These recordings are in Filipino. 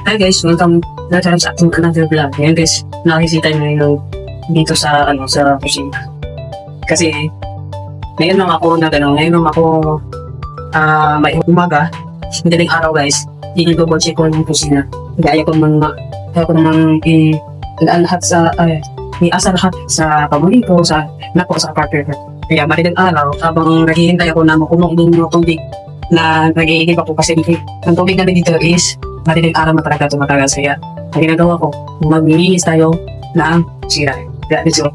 Hi guys, welcome na sa ating another vlog. Ngayon guys, nakikita nyo yung dito sa sa kusina. Kasi ngayon lang ako may umaga, madaling araw guys, i-double check ko yung kusina. Ayaw ko naman i-lahat sa i-asa lahat sa pamuli ko, sa partner ko. Kaya madaling araw, habang naghihintay ako na makunog yung tubig na nag-iigib ako kasi ang tubig namin dito is madaling araw na talaga tumatagal. Kaya ang ginagawa ko, maglilinis tayo ng sira. Kaya dito.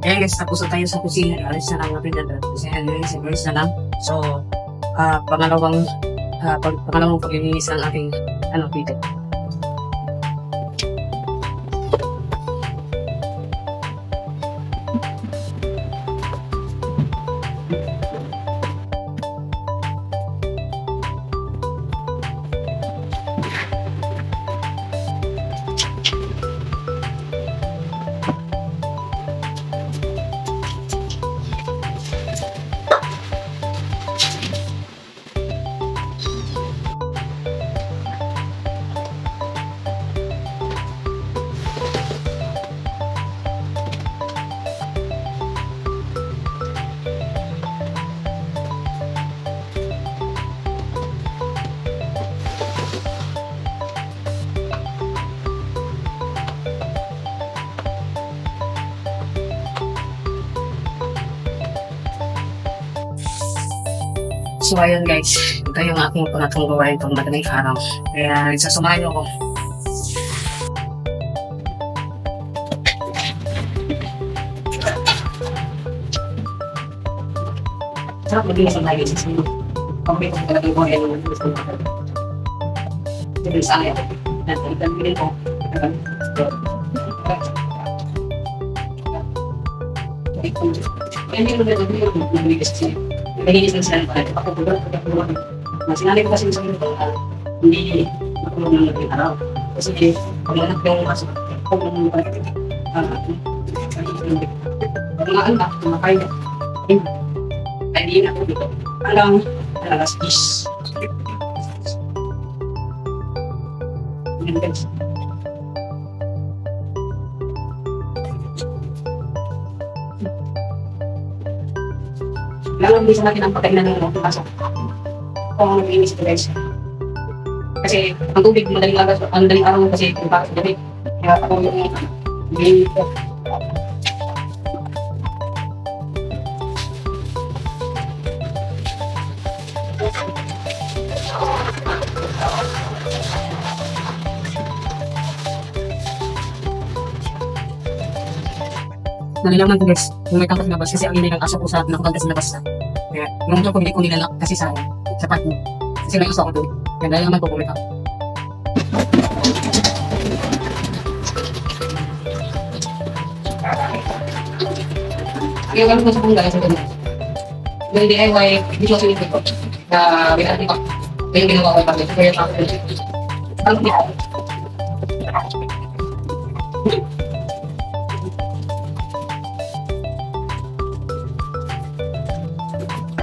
Kaya guys, tapos na tayo sa kusina. Alis na lang natin dyan. Kasi alis na lang. So, pangalawang paglilinis ng ating dito. So ayun guys, ito yung aking pangatong gawain itong madaling araw. Kaya sasamahan nyo ako. Sarap maglinis ang tayo sa sino. Pag-break ko talagang ko yan yung gusto ko. Dito sa akin. Ikan bilhin ko. Yan yung nabili kasi nalinis ng sila pa rin. Pagkakulong. Sinanay ko kasi sa mga hindi makulong ng naging araw. Kasi pag-anak yung mas pag ng mga anak, mga kaya. Ay di na ako dito. Hanggang alas 10. Ganyan. Lalo hindi sa natin ang pagkainan ng mga pasok. Kung naglinis ito guys. Kasi ang tubig madaling araw kasi kung bakit gabi. Kaya ako yung maglinis ito. Nalilaman ko guys, kung may kangkas na labas kasi ang inay ng aso ko sa nakakangkas na labas na. Kaya yung motor ko hindi ko nilalak kasi sa part mo. Kasi may aso ko doon. Kaya nalilaman ko kumita. Kaya gano'n ko sa pungga sa doon. Yung DIY, dito sa ito ko. Na binati ko. Kaya yung ginawa ko yung pagkakas. Kaya yung pagkakas. Ano dito?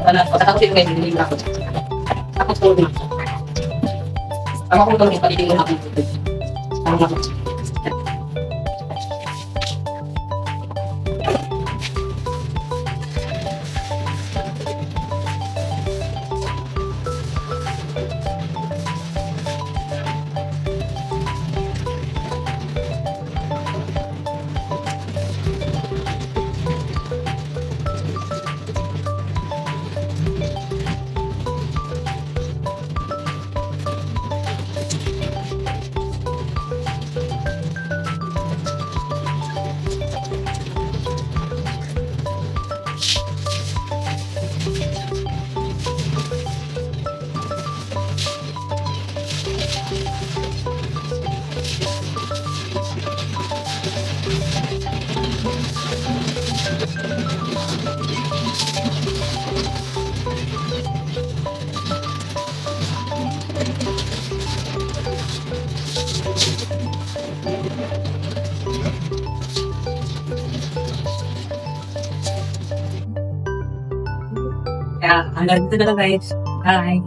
Pagkatapos ito guys, hindi na ako. Tapos tulog na. Ang ako tulog, palitin mo na ako. Ano na ako? Hanggang dito na lang guys. Bye!